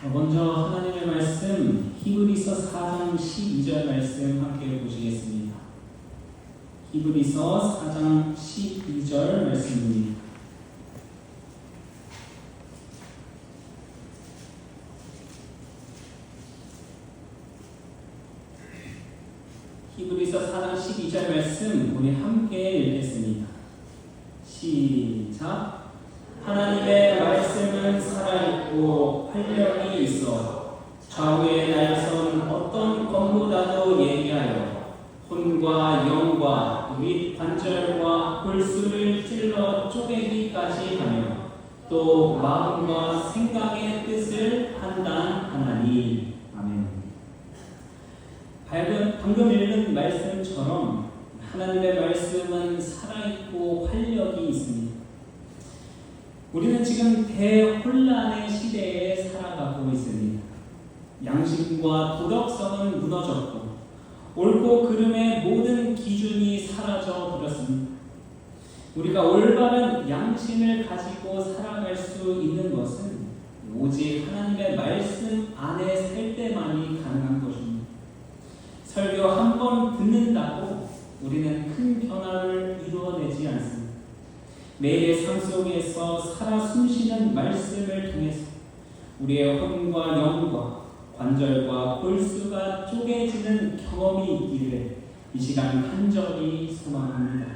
먼저 하나님의 말씀 히브리서 4장 12절 말씀 함께 보시겠습니다. 히브리서 4장 12절 말씀입니다. 히브리서 4장 12절 말씀 우리 함께 읽겠습니다. 시작. 하나님의 말씀은 살아있고 활력이 있어 좌우의 날선 어떤 검보다도 예리하여 혼과 영과 및 관절과 골수를 찔러 쪼개기까지 하며 또 마음과 생각의 뜻을 판단하나니. 아멘. 방금 읽은 말씀처럼 하나님의 말씀은 살아있고 활력이 있습니다. 우리는 지금 대혼란의 시대에 살아가고 있습니다. 양심과 도덕성은 무너졌고 옳고 그름의 모든 기준이 사라져 버렸습니다. 우리가 올바른 양심을 가지고 살아갈 수 있는 것은 오직 하나님의 말씀 안에 살 때만이 가능한 것입니다. 설교 한 번 듣는다고 우리는 큰 변화를 이루어내지 않습니다. 매일의 삶 속에서 살아 숨쉬는 말씀을 통해서 우리의 혼과 영과 관절과 골수가 쪼개지는 경험이 있기를 이 시간 간절히 소망합니다.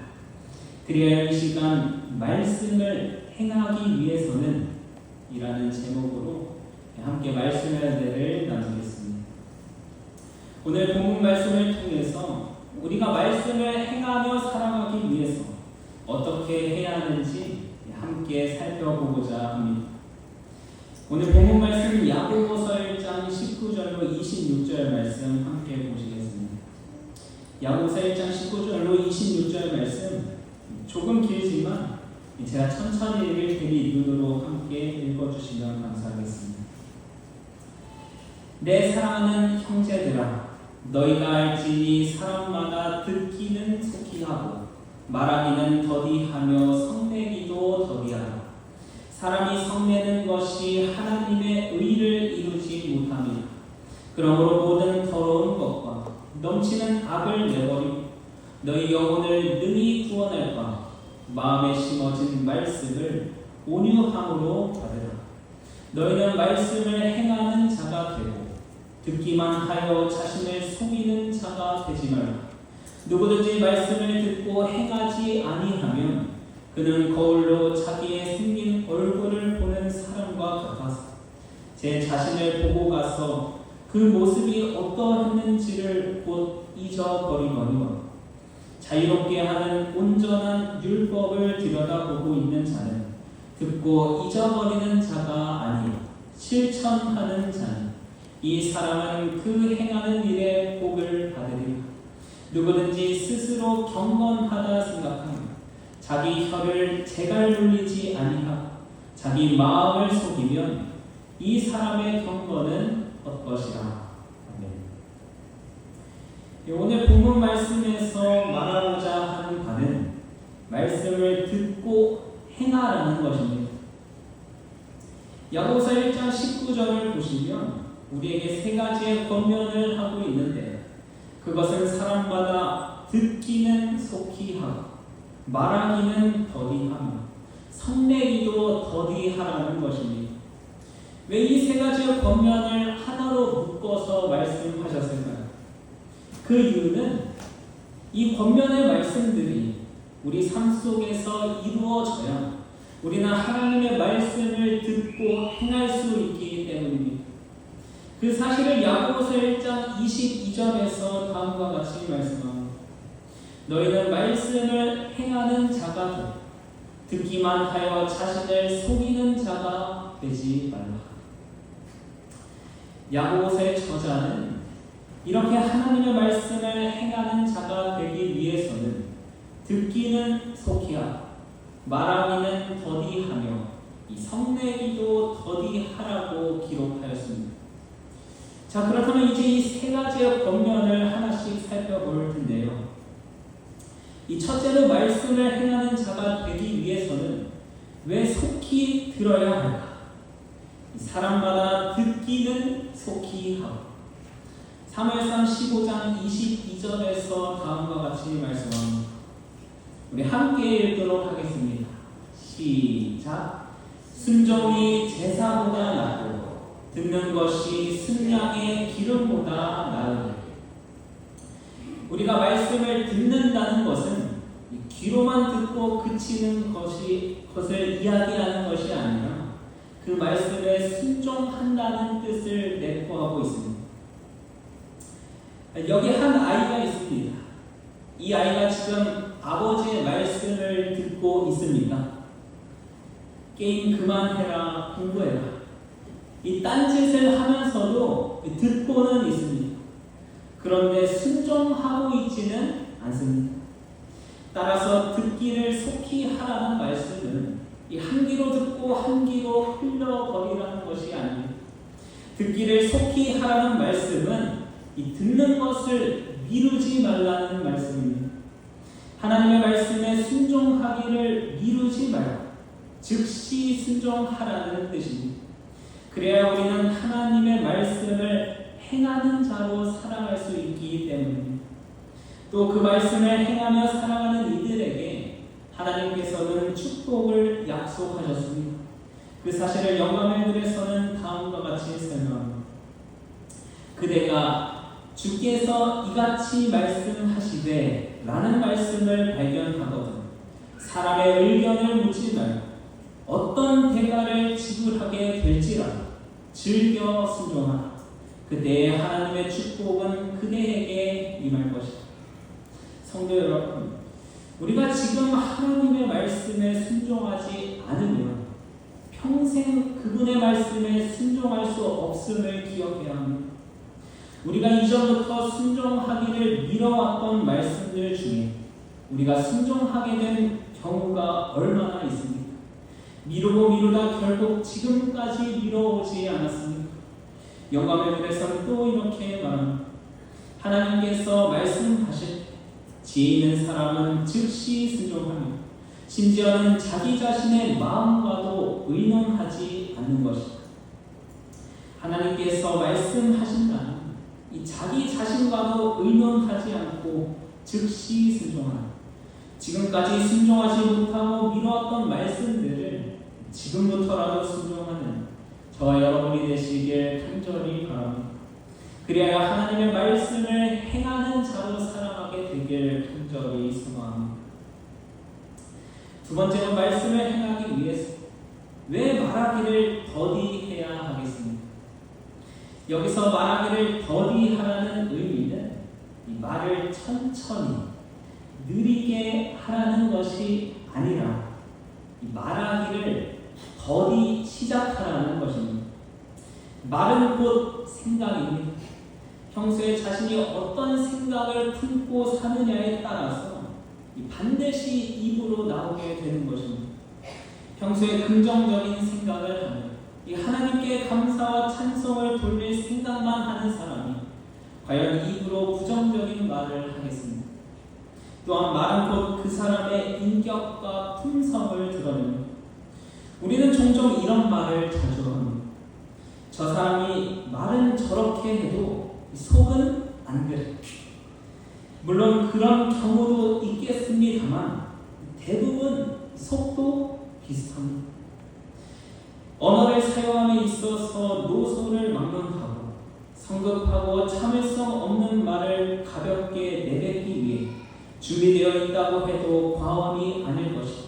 그래야 이 시간 말씀을 행하기 위해서는 이라는 제목으로 함께 말씀의 은혜를 나누겠습니다. 오늘 본문 말씀을 통해서 우리가 말씀을 행하며 살아가기 위해서 어떻게 해야 하는지 함께 살펴보고자 합니다. 오늘 본문 말씀 야고보서 1장 19절로 26절 말씀 함께 보시겠습니다. 야고보서 1장 19절로 26절 말씀 조금 길지만 제가 천천히 읽을 테니 눈으로 함께 읽어주시면 감사하겠습니다. 내 사랑하는 형제들아, 너희가 알지니 사람마다 듣기는 속히 하고 말하기는 더디하며 성내기도 더디하다. 사람이 성내는 것이 하나님의 의를 이루지 못합니다. 그러므로 모든 더러운 것과 넘치는 악을 내버리고 너희 영혼을 능히 구원할까 마음에 심어진 말씀을 온유함으로 받으라. 너희는 말씀을 행하는 자가 되고 듣기만 하여 자신을 속이는 자가 되지 말라. 누구든지 말씀을 듣고 행하지 아니하면 그는 거울로 자기의 생긴 얼굴을 보는 사람과 같아서 제 자신을 보고 가서 그 모습이 어떠했는지를 곧 잊어버리거니와 자유롭게 하는 온전한 율법을 들여다보고 있는 자는 듣고 잊어버리는 자가 아니요 실천하는 자니 이 사람은 그 행하는 일에 복을 받으리라. 누구든지 스스로 경건하다 생각하며 자기 혀를 제갈 물리지 아니하고 자기 마음을 속이면 이 사람의 경건은 헛것이라. 아멘. 오늘 본문 말씀에서 말하고자 하는 바는 말씀을 듣고 행하라는 것입니다. 야고보서 1장 19절을 보시면 우리에게 세 가지의 권면을 하고 있는데 그것은 사람마다 듣기는 속히 하고 말하기는 더디하며 성내기도 더디하라는 것입니다. 왜 이 세 가지의 권면을 하나로 묶어서 말씀하셨을까요? 그 이유는 이 권면의 말씀들이 우리 삶 속에서 이루어져야 우리는 하나님의 말씀을 듣고 행할 수 있기 때문입니다. 그 사실을 야고보서 1장 22절에서 다음과 같이 말씀합니다. 너희는 말씀을 행하는 자가 되고 듣기만 하여 자신을 속이는 자가 되지 말라. 야고보서의 저자는 이렇게 하나님의 말씀을 행하는 자가 되기 위해서는 듣기는 속히 하고 말하기는 더디하며 이 성내기도 더디하라고 기록하였습니다. 자, 그렇다면 이제 이 세 가지의 권면을 하나씩 살펴볼 텐데요. 이 첫째로 말씀을 행하는 자가 되기 위해서는 왜 속히 들어야 할까? 사람마다 듣기 듣기는 속히 하고. 사무엘상 15장 22절에서 다음과 같이 말씀합니다. 우리 함께 읽도록 하겠습니다. 시작. 순종이 제사보다 낫고 듣는 것이 순양의 기름보다 나으니. 우리가 말씀을 듣는다는 것은 귀로만 듣고 그치는 것을 이야기하는 것이 아니라 그 말씀에 순종한다는 뜻을 내포하고 있습니다. 여기 한 아이가 있습니다. 이 아이가 지금 아버지의 말씀을 듣고 있습니다. 게임 그만해라, 공부해라. 이 딴짓을 하면서도 듣고는 있습니다. 그런데 순종하고 있지는 않습니다. 따라서 듣기를 속히 하라는 말씀은 이 한 귀로 듣고 한 귀로 흘려버리라는 것이 아닙니다. 듣기를 속히 하라는 말씀은 이 듣는 것을 미루지 말라는 말씀입니다. 하나님의 말씀에 순종하기를 미루지 말고 즉시 순종하라는 뜻입니다. 그래야 우리는 하나님의 말씀을 행하는 자로 살아갈 수 있기 때문입니다. 또 그 말씀을 행하며 살아가는 이들에게 하나님께서는 축복을 약속하셨습니다. 그 사실을 영감일들에서는 다음과 같이 설명합니다. 그대가 주께서 이같이 말씀하시되 라는 말씀을 발견하거든 사람의 의견을 묻지 말고 어떤 대가를 지불하게 될지라도 즐겨 순종하라. 그때의 하나님의 축복은 그대에게 임할 것이다. 성도 여러분, 우리가 지금 하나님의 말씀에 순종하지 않으면 평생 그분의 말씀에 순종할 수 없음을 기억해야 합니다. 우리가 이전부터 순종하기를 미뤄왔던 말씀들 중에 우리가 순종하게 된 경우가 얼마나 있습니까? 미루고 미루다 결국 지금까지 미뤄오지 않았습니까? 영감일들에서는 또 이렇게 말합니다. 하나님께서 말씀하실 지혜 있는 사람은 즉시 순종하며 심지어는 자기 자신의 마음과도 의논하지 않는 것이다. 하나님께서 말씀하신다면 이 자기 자신과도 의논하지 않고 즉시 순종하라. 지금까지 순종하지 못하고 미뤄왔던 말씀들을 지금부터라도 순종하는 저와 여러분이 되시길 간절히 바랍니다. 그래야 하나님의 말씀을 행하는 자로 살아가게 되길 간절히 소망합니다. 두 번째는 말씀을 행하기 위해서 왜 말하기를 더디해야 하겠습니까? 여기서 말하기를 더디하라는 의미는 이 말을 천천히 느리게 하라는 것이 아니라 이 말하기를 더디 시작하라는 것입니다. 말은 곧 생각입니다. 평소에 자신이 어떤 생각을 품고 사느냐에 따라서 반드시 입으로 나오게 되는 것입니다. 평소에 긍정적인 생각을 하며 이 하나님께 감사와 찬송을 돌릴 생각만 하는 사람이 과연 입으로 부정적인 말을 하겠습니까? 또한 말은 곧 그 사람의 인격과 품성을 드러냅니다. 우리는 종종 이런 말을 자주 합니다. 저 사람이 말은 저렇게 해도 속은 안 그래. 물론 그런 경우도 있겠습니다만 대부분 속도 비슷합니다. 언어를 사용함에 있어서 노소를 막론하고 성급하고 참을성 없는 말을 가볍게 내뱉기 위해 준비되어 있다고 해도 과언이 아닐 것이다.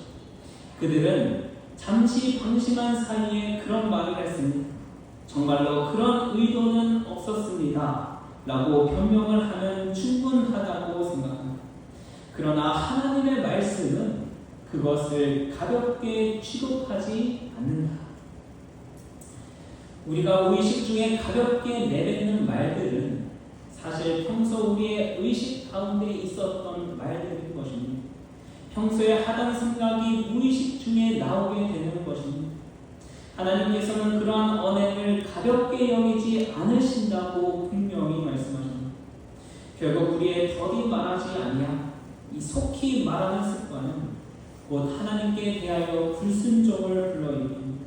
그들은 잠시 방심한 사이에 그런 말을 했습니다. 정말로 그런 의도는 없었습니다. 라고 변명을 하면 충분하다고 생각합니다. 그러나 하나님의 말씀은 그것을 가볍게 취급하지 않는다. 우리가 의식 중에 가볍게 내뱉는 말들은 사실 평소 우리의 의식 가운데 있었던 말들인 것입니다. 평소에 하던 생각이 무의식 중에 나오게 되는 것입니다. 하나님께서는 그러한 언행을 가볍게 여기지 않으신다고 분명히 말씀하십니다. 결국 우리의 더디 말하지 아니하 이 속히 말하는 습관은 곧 하나님께 대하여 불순종을 불러일으킵니다.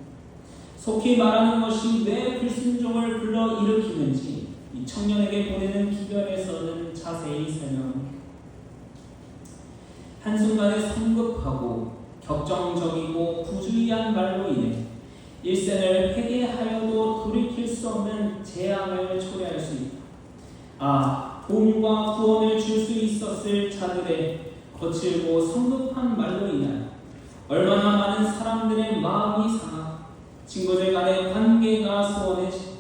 속히 말하는 것이 왜 불순종을 불러일으키는지 이 청년에게 보내는 기별에서는 자세히 설명합니다. 한순간에 성급하고 격정적이고 부주의한 말로 인해 일생을 회개하여도 돌이킬 수 없는 재앙을 초래할 수 있다. 도움과 구원을 줄 수 있었을 자들의 거칠고 성급한 말로 인하여 얼마나 많은 사람들의 마음이 상하고 친구들 간의 관계가 소원해지고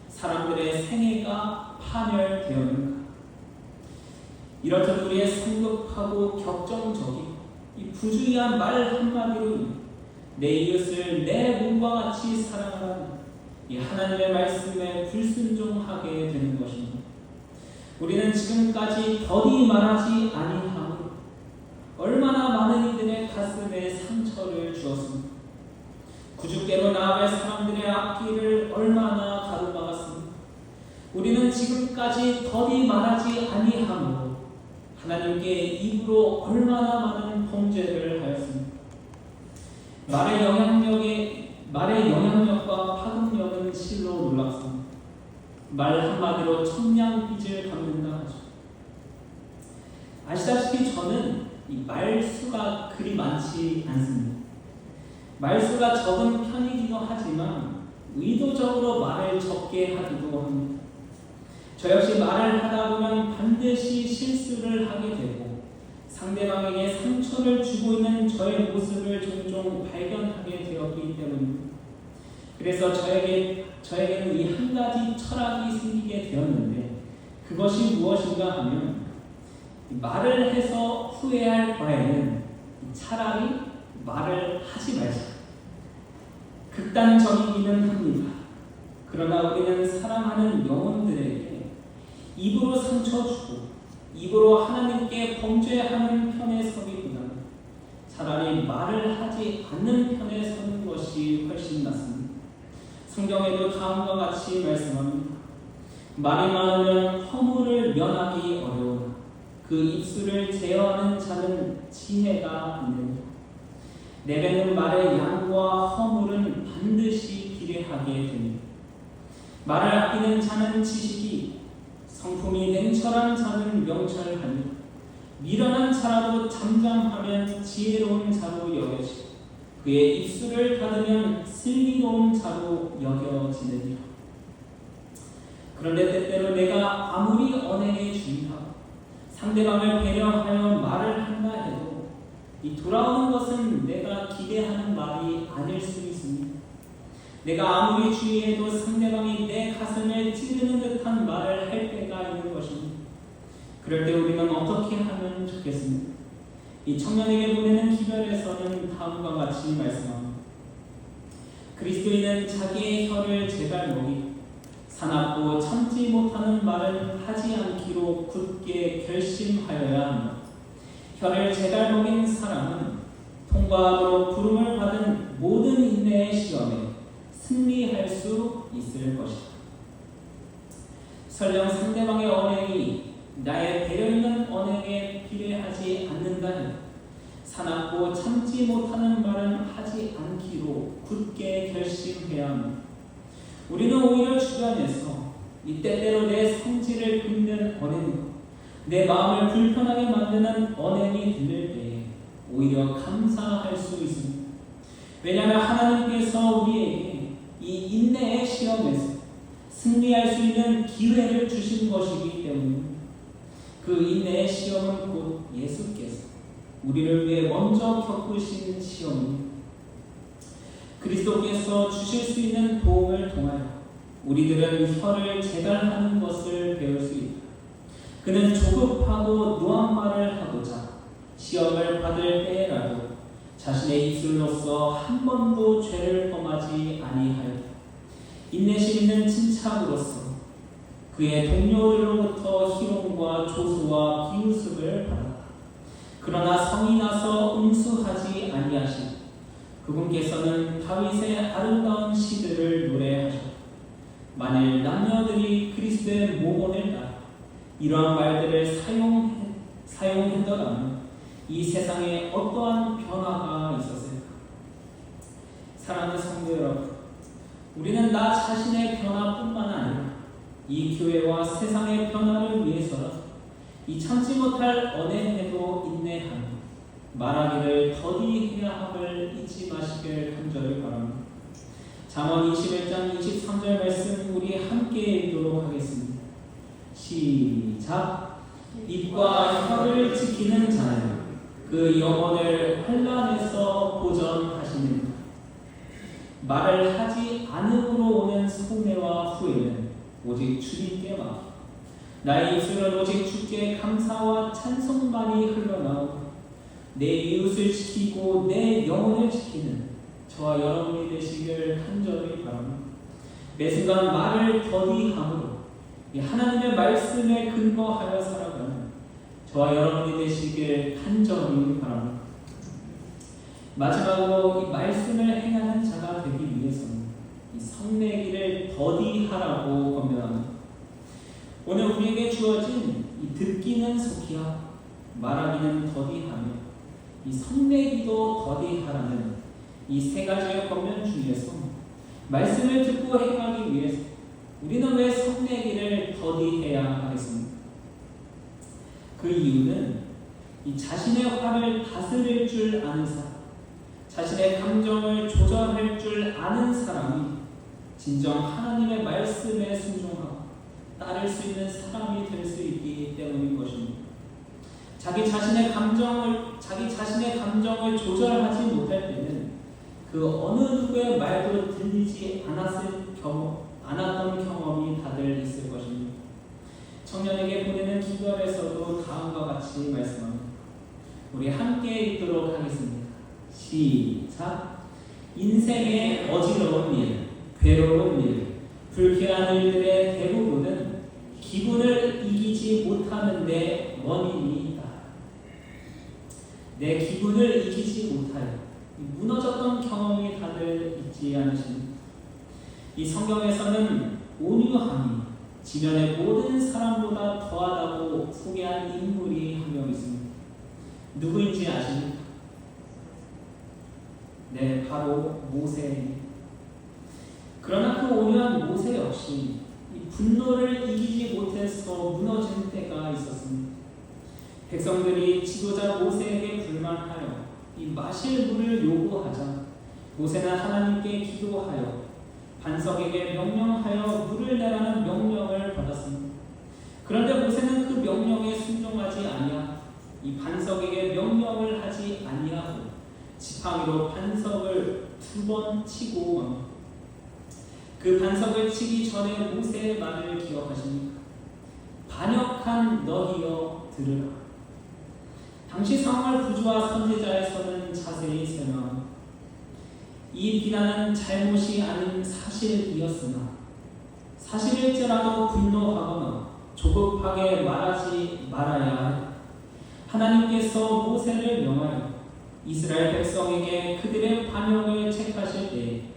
사람들의 생애가 파멸되었는가. 이렇듯 우리의 성급하고 격정적이고 이 부주의한 말 한마디로 내 이웃을 내 몸과 같이 사랑하는 이 하나님의 말씀에 불순종하게 되는 것입니다. 우리는 지금까지 더디 말하지 아니하므로 얼마나 많은 이들의 가슴에 상처를 주었습니다. 구주께로 나아갈 사람들의 앞길을 얼마나 가로막았습니다. 우리는 지금까지 더디 말하지 아니하므로 하나님께 입으로 얼마나 많은 범죄를 하였습니다. 말의 영향력과 파급력은 실로 놀랍습니다. 말 한마디로 천냥빚을 갚는다 하죠. 아시다시피 저는 이 말수가 그리 많지 않습니다. 말수가 적은 편이기도 하지만 의도적으로 말을 적게 하기도 합니다. 저 역시 말을 하다 보면 반드시 실수를 하게 되고 상대방에게 상처를 주고 있는 저의 모습을 종종 발견하게 되었기 때문입니다. 그래서 저에게는 이 한 가지 철학이 생기게 되었는데 그것이 무엇인가 하면 말을 해서 후회할 바에는 차라리 말을 하지 말자. 극단적이기는 합니다. 그러나 우리는 사랑하는 영혼들에게 입으로 상처 주고 입으로 하나님께 범죄하는 편에 서기보다는 차라리 말을 하지 않는 편에 서는 것이 훨씬 낫습니다. 성경에도 다음과 같이 말씀합니다. 말이 많으면 허물을 면하기 어려우나 그 입술을 제어하는 자는 지혜가 있느니라. 내뱉는 말의 양과 허물은 반드시 비례하게 됩니다. 말을 아끼는 자는 지식이, 성품이 냉철한 자는 명철하니 미련한 자라도 잠잠하면 지혜로운 자로 여겨지고 그의 입술을 닫으면 슬기로운 자로 여겨지느니라. 그런데 때때로 내가 아무리 언행에 주의하고 상대방을 배려하여 말을 한다 해도 이 돌아오는 것은 내가 기대하는 말이 아닐 수 있습니다. 내가 아무리 주의해도 상대방이 내 가슴을 찌르는 듯한 말을 할 때가 있는 것입니다. 그럴 때 우리는 어떻게 하면 좋겠습니까? 이 청년에게 보내는 기별에서는 다음과 같이 말씀합니다. 그리스도인은 자기의 혀를 제갈 먹이고 사납고 참지 못하는 말은 하지 않기로 굳게 결심하여야 합니다. 혀를 제갈 먹인 사람은 통과하도록 부름을 받은 모든 인내의 시험에 승리할 수 있을 것이다. 설령 상대방의 언행이 나의 배려 있는 언행에 비례하지 않는다 해도 사납고 참지 못하는 말은 하지 않기로 굳게 결심해야 합니다. 우리는 오히려 주변에서 이 때때로 내 성질을 긁는 언행과 내 마음을 불편하게 만드는 언행이 들릴 때에 오히려 감사할 수 있습니다. 왜냐하면 하나님께서 우리에게 이 인내의 시험에서 승리할 수 있는 기회를 주신 것이기 때문입니다. 그 인내의 시험은 곧 예수께서 우리를 위해 먼저 겪으신 시험입니다. 그리스도께서 주실 수 있는 도움을 통하여 우리들은 혀를 제갈하는 것을 배울 수 있다. 그는 조급하고 노한 말을 하고자 시험을 받을 때라도 자신의 입술로서 한 번도 죄를 범하지 아니하였다. 인내심 있는 침착으로서 그의 동료들로부터 희롱과 조소와 비웃음을 받았다. 그러나 성이 나서 응수하지 아니하시고 그분께서는 다윗의 아름다운 시들을 노래하셨다. 만일 남녀들이 그리스도의 모본을 따라 이러한 말들을 사용했더라면 이 세상에 어떠한 변화가 있었을까? 사랑하는 성도 여러분, 우리는 나 자신의 변화뿐만 아니라 이 교회와 세상의 변화를 위해서라도 이 참지 못할 언행에도 인내하며 말하기를 더디해야 함을 잊지 마시길 간절히 바랍니다. 잠언 21장 23절 말씀 우리 함께 읽도록 하겠습니다. 시작. 입과 혀를 지키는 자는 그 영혼을 환난에서 보전하시느니라. 말을 하지 않음으로 오는 손해와 후회는 오직 주님께 맡기고 나의 입술은 오직 주께 감사와 찬송만이 흘러나오고 내 이웃을 지키고 내 영혼을 지키는 저와 여러분이 되시길 간절히 바랍니다. 매 순간 말을 더디함으로 하나님의 말씀에 근거하여 살아가는 저와 여러분이 되시길 간절히 바랍니다. 마지막으로 이 말씀을 행하는 자가 되기 위해서는 이 성내기를 더디하라고 권면합니다. 오늘 우리에게 주어진 이 듣기는 속히야 말하기는 더디하며 이 성내기도 더디하라는 이 세 가지의 권면 중에서 말씀을 듣고 행하기 위해서 우리는 왜 성내기를 더디해야 하겠습니까? 그 이유는 이 자신의 화를 다스릴 줄 아는 사람, 자신의 감정을 조절할 줄 아는 사람이 진정 하나님의 말씀에 순종하고 따를 수 있는 사람이 될 수 있기 때문인 것입니다. 자기 자신의 감정을 조절하지 못할 때는 그 어느 누구의 말도 들리지 않았던 경험이 다들 있을 것입니다. 청년에게 보내는 기도에서도 다음과 같이 말씀합니다. 우리 함께 읽도록 하겠습니다. 시작. 인생의 어지러운 일, 괴로운 일, 불쾌한 일들의 대부분은 기분을 이기지 못하는 데 원인이 있다. 내 기분을 이기지 못하여 무너졌던 경험이 다들 있지 않으십니까? 이 성경에서는 온유함이 지면의 모든 사람보다 더하다고 소개한 인물이 한 명 있습니다. 누구인지 아십니까? 네, 바로 모세입니다. 그러나 그 온유한 모세 역시 이 분노를 이기지 못해서 무너진 때가 있었습니다. 백성들이 지도자 모세에게 불만하여 이 마실 물을 요구하자 모세는 하나님께 기도하여 반석에게 명령하여 물을 내라는 명령을 받았습니다. 그런데 모세는 그 명령에 순종하지 아니하고 이 반석에게 명령을 하지 아니하고 지팡이로 반석을 2번 치고 맙니다. 그 반석을 치기 전에 모세의 말을 기억하십니까? 반역한 너희여 들으라. 당시 상황을 구주와 선지자에서는 자세히 설명합니다. 이 비난은 잘못이 아닌 사실이었으나 사실일지라도 분노하거나 조급하게 말하지 말아야 한다. 하나님께서 모세를 명하여 이스라엘 백성에게 그들의 반역을 책하실 때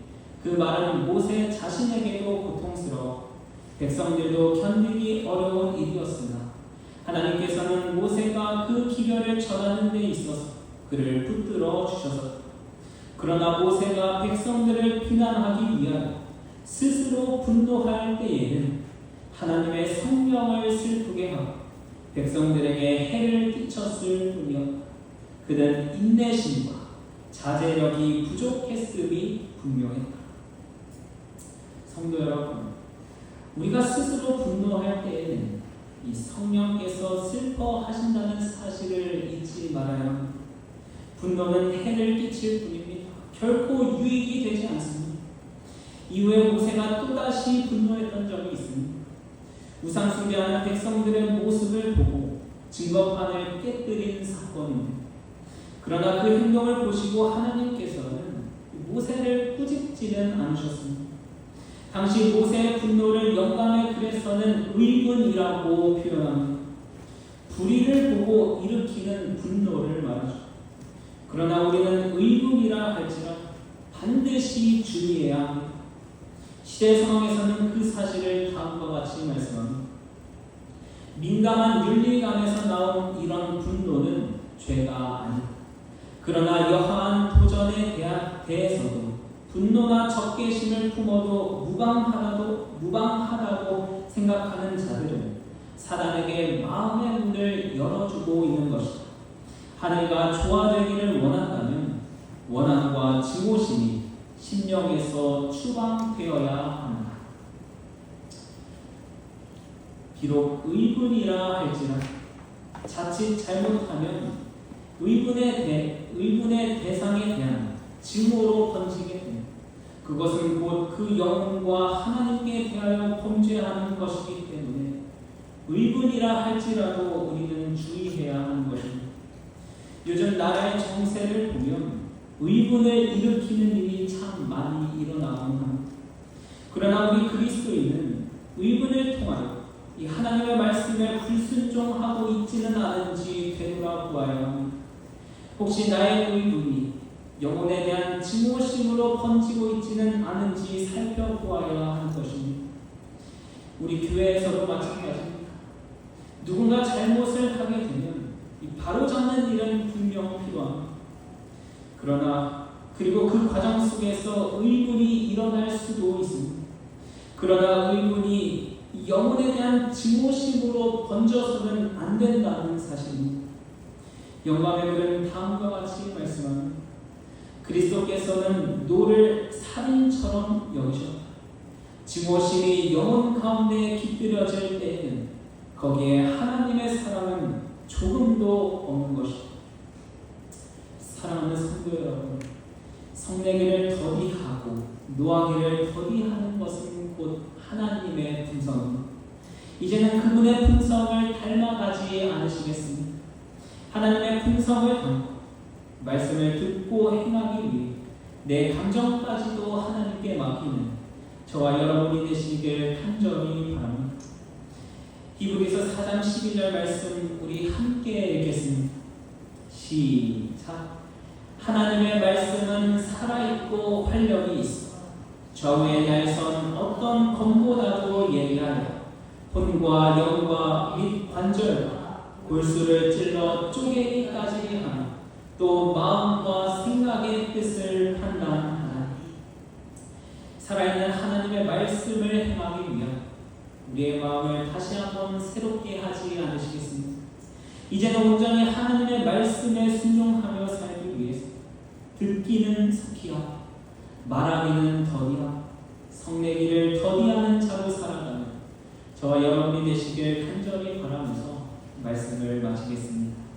그 말은 모세 자신에게도 고통스러워 백성들도 견디기 어려운 일이었으나 하나님께서는 모세가 그 기별을 전하는 데 있어서 그를 붙들어 주셔서 그러나 모세가 백성들을 비난하기 위하여 스스로 분노할 때에는 하나님의 성령을 슬프게 하고 백성들에게 해를 끼쳤을 뿐이었다. 그는 인내심과 자제력이 부족했음이 분명했다. 성도 여러분, 우리가 스스로 분노할 때에는 이 성령께서 슬퍼하신다는 사실을 잊지 말아야 합니다. 분노는 해를 끼칠 뿐입니다. 결코 유익이 되지 않습니다. 이후에 모세가 또다시 분노했던 적이 있습니다. 우상 숭배하는 백성들의 모습을 보고 증거판을 깨뜨린 사건입니다. 그러나 그 행동을 보시고 하나님께서는 모세를 꾸짖지는 않으셨습니다. 당시 모세의 분노를 영감의 글에서는 의분이라고 표현합니다. 불의를 보고 일으키는 분노를 말하죠. 그러나 우리는 의분이라 할지라도 반드시 주의해야 합니다. 시대 상황에서는 그 사실을 다음과 같이 말씀합니다. 민감한 윤리감에서 나온 이런 분노는 죄가 아니다. 그러나 여하한 도전에 대해서도 분노나 적개심을 품어도 무방하다고 생각하는 자들은 사단에게 마음의 문을 열어주고 있는 것이다. 하늘과 조화되기를 원한다면 원함과 증오심이 심령에서 추방되어야 한다. 비록 의분이라 할지라 자칫 잘못하면 의분의 대상에 대한 증오로 번지게 됩니다. 그것은 곧 그 영혼과 하나님께 대하여 범죄하는 것이기 때문에 의분이라 할지라도 우리는 주의해야 하는 것입니다. 요즘 나라의 정세를 보면 의분을 일으키는 일이 참 많이 일어나곤 합니다. 그러나 우리 그리스도인은 의분을 통하여 이 하나님의 말씀에 불순종하고 있지는 않은지 되돌아보아야 합니다. 혹시 나의 의분이 영혼에 대한 증오심으로 번지고 있지는 않은지 살펴보아야 하는 것입니다. 우리 교회에서도 마찬가지입니다. 누군가 잘못을 하게 되면 바로잡는 일은 분명 필요합니다. 그러나 그리고 그 과정 속에서 의문이 일어날 수도 있습니다. 그러나 의문이 영혼에 대한 증오심으로 번져서는 안 된다는 사실입니다. 영감의 글은 다음과 같이 말씀합니다. 그리스도께서는 노를 살인처럼 여기셨다. 증오심이 영혼 가운데 깃들여질 때에는 거기에 하나님의 사랑은 조금도 없는 것이다. 사랑하는 성도 여러분, 성내기를 더디하고 노하기를 더디하는 것은 곧 하나님의 품성입니다. 이제는 그분의 품성을 닮아가지 않으시겠습니까? 하나님의 품성을 담고 말씀을 듣고 행하기 위해 내 감정까지도 하나님께 맡기는 저와 여러분이 되시길 간절히 바랍니다. 히브리서 4장 12절 말씀 우리 함께 읽겠습니다. 시작. 하나님의 말씀은 살아있고 활력이 있어 좌우에 날선 어떤 검보다도 예리하여 혼과 영과 및 관절과 골수를 찔러 쪼개기까지 하며 또 마음과 생각의 뜻을 판단하나. 살아있는 하나님의 말씀을 행하기 위한 우리의 마음을 다시 한번 새롭게 하지 않으시겠습니까? 이제는 온전히 하나님의 말씀에 순종하며 살기 위해서 듣기는 속히야 말하기는 더디야 성내기를 더디하는 자로 살아가는 저와 여러분이 되시길 간절히 바라면서 말씀을 마치겠습니다.